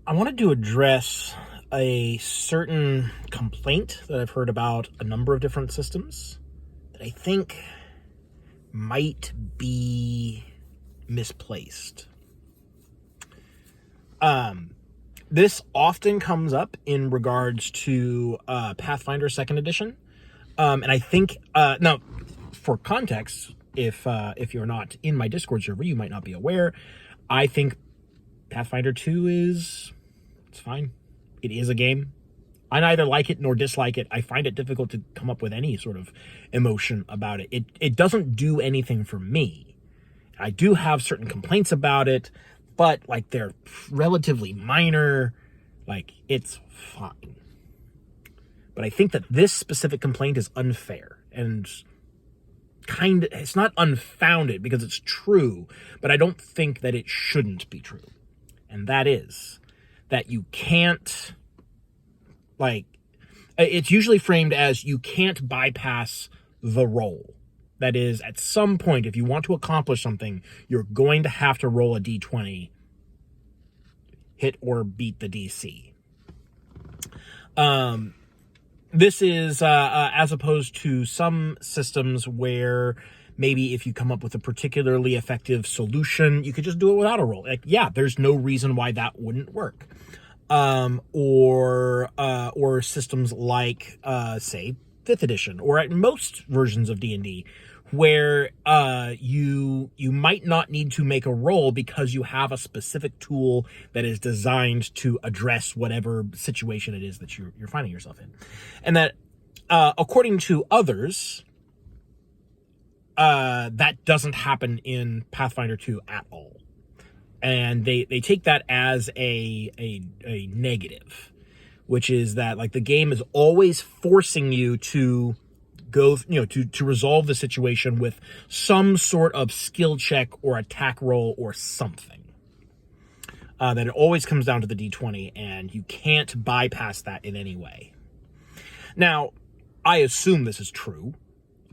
I wanted to address a certain complaint that I've heard about a number of different systems that I think might be misplaced. This often comes up in regards to Pathfinder Second Edition, and I think now, for context, if you're not in my Discord server, you might not be aware. I think Pathfinder 2 it's fine. It is a game. I neither like it nor dislike it. I find it difficult to come up with any sort of emotion about it. It doesn't do anything for me. I do have certain complaints about it, but like they're relatively minor. Like it's fine. But I think that this specific complaint is unfair and it's not unfounded because it's true, but I don't think that it shouldn't be true. And that is that you can't, it's usually framed as you can't bypass the roll. That is, at some point, if you want to accomplish something, you're going to have to roll a d20, hit or beat the DC. This is as opposed to some systems where maybe if you come up with a particularly effective solution, you could just do it without a roll. Like, yeah, there's no reason why that wouldn't work. Or systems like, say, 5th edition, or at most versions of D&D, where you might not need to make a roll because you have a specific tool that is designed to address whatever situation it is that you're finding yourself in. And that, according to others, that doesn't happen in Pathfinder 2 at all. And they take that as a negative, which is that like the game is always forcing you to go, to resolve the situation with some sort of skill check or attack roll or something. That it always comes down to the d20, and you can't bypass that in any way. Now, I assume this is true.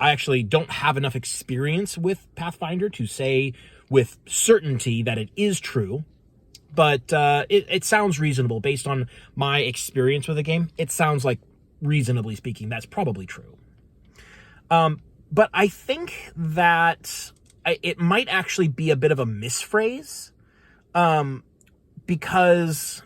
I actually don't have enough experience with Pathfinder to say with certainty that it is true, but it sounds reasonable based on my experience with the game. It sounds like, reasonably speaking, that's probably true. But I think that it might actually be a bit of a misphrase, because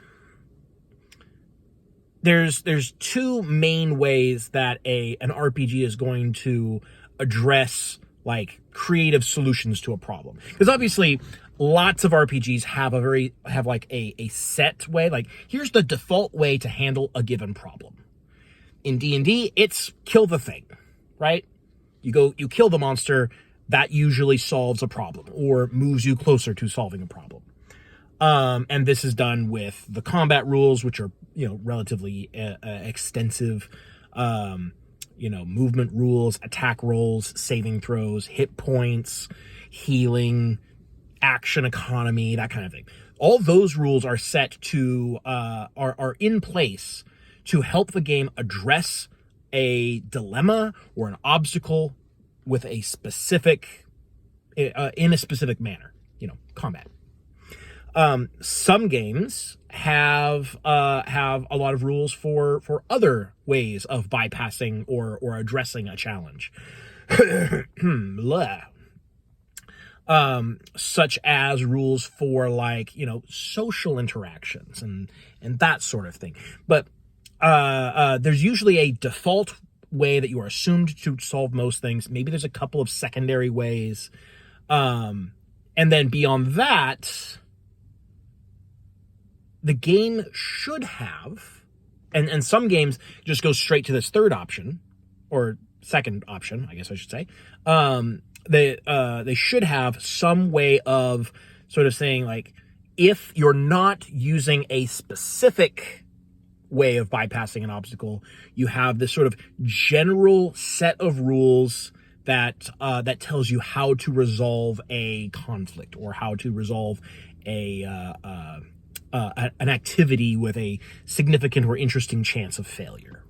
there's two main ways that an RPG is going to address like creative solutions to a problem. Because obviously lots of RPGs have a set way, like here's the default way to handle a given problem. In D&D, it's kill the thing, right? You kill the monster, that usually solves a problem or moves you closer to solving a problem. And this is done with the combat rules, which are, relatively extensive, movement rules, attack rolls, saving throws, hit points, healing, action economy, that kind of thing. All those rules are set to, are in place to help the game address a dilemma or an obstacle with a specific, in a specific manner, combat. Some games have a lot of rules for other ways of bypassing or addressing a challenge. Such as rules for social interactions and that sort of thing. But there's usually a default way that you are assumed to solve most things. Maybe there's a couple of secondary ways. And then beyond that, the game should have, and some games just go straight to this third option, or second option, I guess I should say. They should have some way of sort of saying, like, if you're not using a specific way of bypassing an obstacle, you have this sort of general set of rules that tells you how to resolve a conflict or how to resolve an activity with a significant or interesting chance of failure.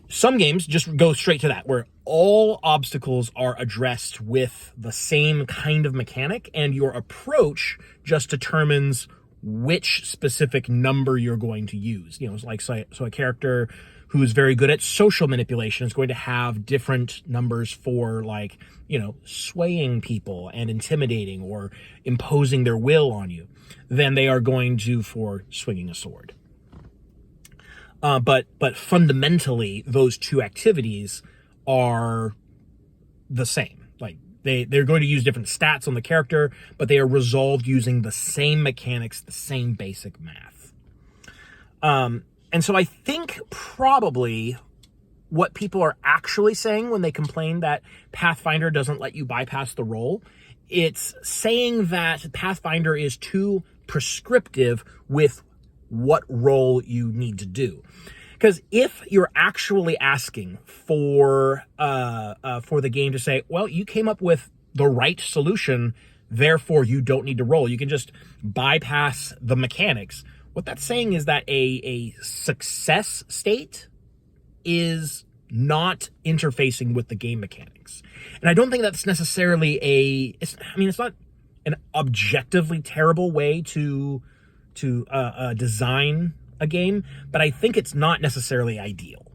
Some games just go straight to that, where all obstacles are addressed with the same kind of mechanic, and your approach just determines which specific number you're going to use. It's like, so a character who's very good at social manipulation is going to have different numbers for, like, swaying people and intimidating or imposing their will on you than they are going to for swinging a sword. But fundamentally, those two activities are the same. Like, they're going to use different stats on the character, but they are resolved using the same mechanics, the same basic math. And so I think probably what people are actually saying when they complain that Pathfinder doesn't let you bypass the roll, it's saying that Pathfinder is too prescriptive with what role you need to do. Because if you're actually asking for the game to say, well, you came up with the right solution, therefore you don't need to roll, you can just bypass the mechanics. What that's saying is that a success state is not interfacing with the game mechanics. And I don't think that's necessarily it's not an objectively terrible way to design a game, but I think it's not necessarily ideal.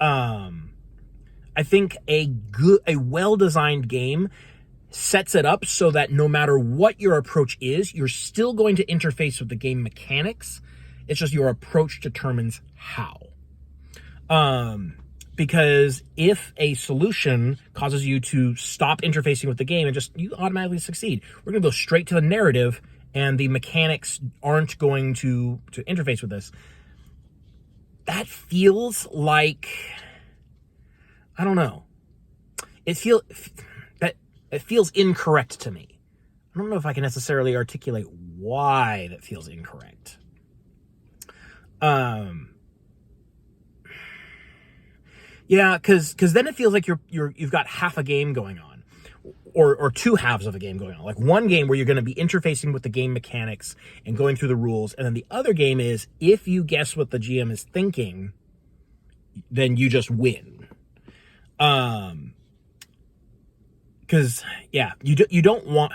I think a well-designed game sets it up so that no matter what your approach is, you're still going to interface with the game mechanics. It's just your approach determines how. Because if a solution causes you to stop interfacing with the game and you automatically succeed, we're going to go straight to the narrative and the mechanics aren't going to interface with this. That feels like, I don't know. It feels incorrect to me. I don't know if I can necessarily articulate why that feels incorrect. Yeah, because then it feels like you've got half a game going on, or two halves of a game going on. Like one game where you're going to be interfacing with the game mechanics and going through the rules, and then the other game is if you guess what the GM is thinking, then you just win. Because you don't want.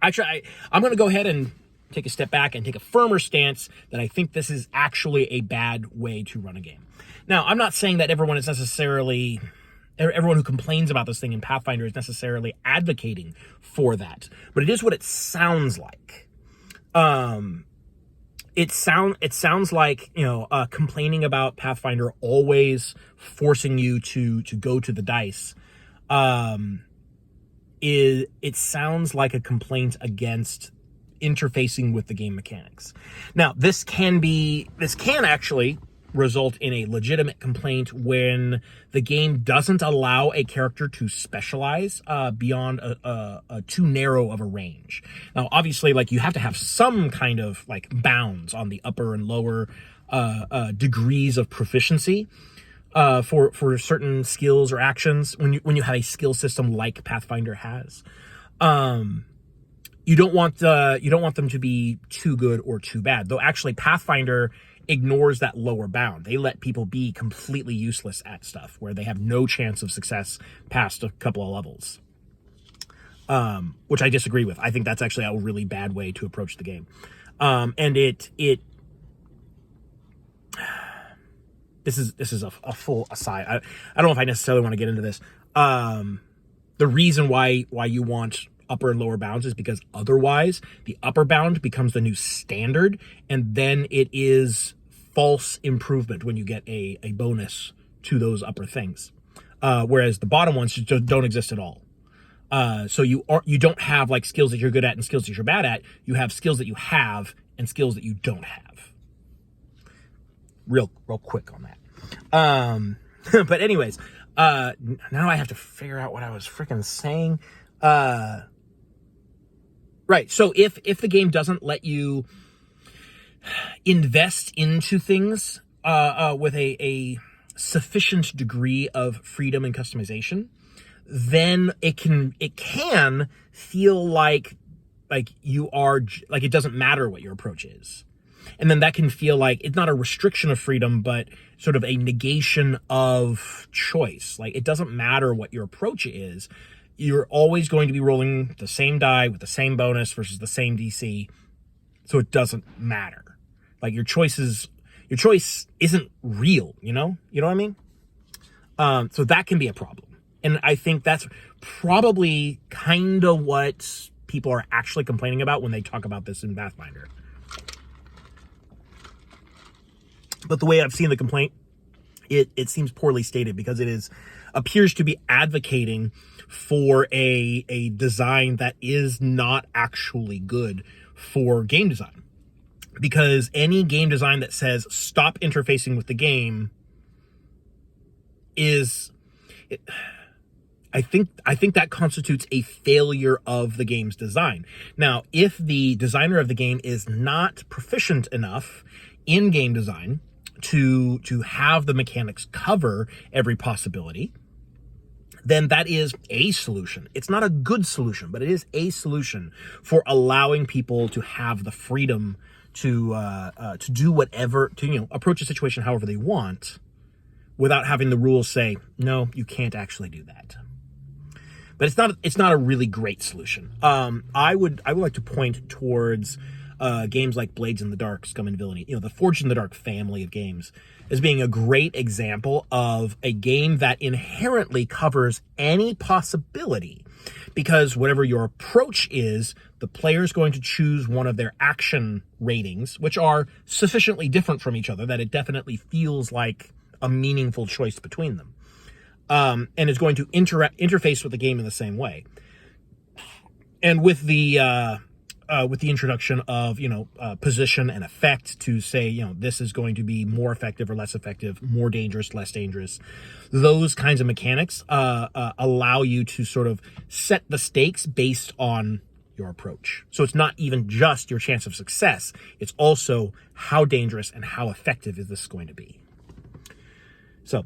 Actually, I'm going to go ahead and take a step back and take a firmer stance that I think this is actually a bad way to run a game. Now, I'm not saying that everyone who complains about this thing in Pathfinder is necessarily advocating for that, but it is what it sounds like. It sounds like, complaining about Pathfinder always forcing you to go to the dice. It sounds like a complaint against interfacing with the game mechanics. Now, this can actually result in a legitimate complaint when the game doesn't allow a character to specialize beyond a too narrow of a range. Now, obviously, like, you have to have some kind of like bounds on the upper and lower degrees of proficiency for certain skills or actions when you have a skill system like Pathfinder has. You don't want them to be too good or too bad. Though actually Pathfinder ignores that lower bound. They let people be completely useless at stuff where they have no chance of success past a couple of levels. Which I disagree with. I think that's actually a really bad way to approach the game. And this is a full aside. I don't know if I necessarily want to get into this. The reason why you want upper and lower bounds is because otherwise the upper bound becomes the new standard, and then it is false improvement when you get a bonus to those upper things. Whereas the bottom ones just don't exist at all. So you don't have like skills that you're good at and skills that you're bad at. You have skills that you have and skills that you don't have. Real quick on that. But anyways, now I have to figure out what I was freaking saying. Right. So if the game doesn't let you invest into things with a sufficient degree of freedom and customization, then it can feel like you are like it doesn't matter what your approach is. And then that can feel like it's not a restriction of freedom, but sort of a negation of choice. Like, it doesn't matter what your approach is. You're always going to be rolling the same die with the same bonus versus the same DC. so it doesn't matter. Like your choice isn't real, you know what I mean? So that can be a problem. And I think that's probably kind of what people are actually complaining about when they talk about this in Pathfinder. But the way I've seen the complaint, it seems poorly stated, because it appears to be advocating for a design that is not actually good for game design. Because any game design that says stop interfacing with the game I think that constitutes a failure of the game's design. Now, if the designer of the game is not proficient enough in game design to have the mechanics cover every possibility, then that is a solution. It's not a good solution, but it is a solution for allowing people to have the freedom to do whatever, to approach a situation however they want, without having the rules say, no, you can't actually do that. But it's not a really great solution. I would like to point towards games like Blades in the Dark, Scum and Villainy, the Forged in the Dark family of games, as being a great example of a game that inherently covers any possibility. Because whatever your approach is, the player is going to choose one of their action ratings, which are sufficiently different from each other that it definitely feels like a meaningful choice between them. And is going to interface with the game in the same way. And with the introduction of position and effect to say this is going to be more effective or less effective, more dangerous, less dangerous, those kinds of mechanics allow you to sort of set the stakes based on your approach. So it's not even just your chance of success; it's also how dangerous and how effective is this going to be. So,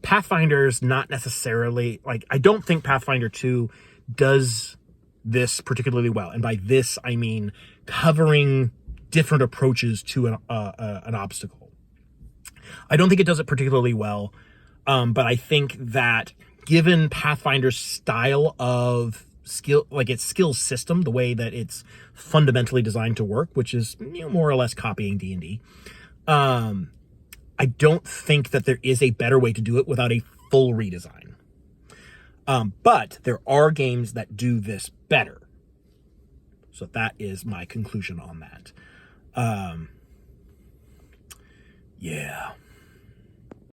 Pathfinder's not necessarily, I don't think Pathfinder 2 does this particularly well. And by this, I mean covering different approaches to an obstacle. I don't think it does it particularly well, but I think that given Pathfinder's style of skill, its skill system, the way that it's fundamentally designed to work, which is more or less copying D&D, I don't think that there is a better way to do it without a full redesign. But there are games that do this better. So that is my conclusion on that. Yeah.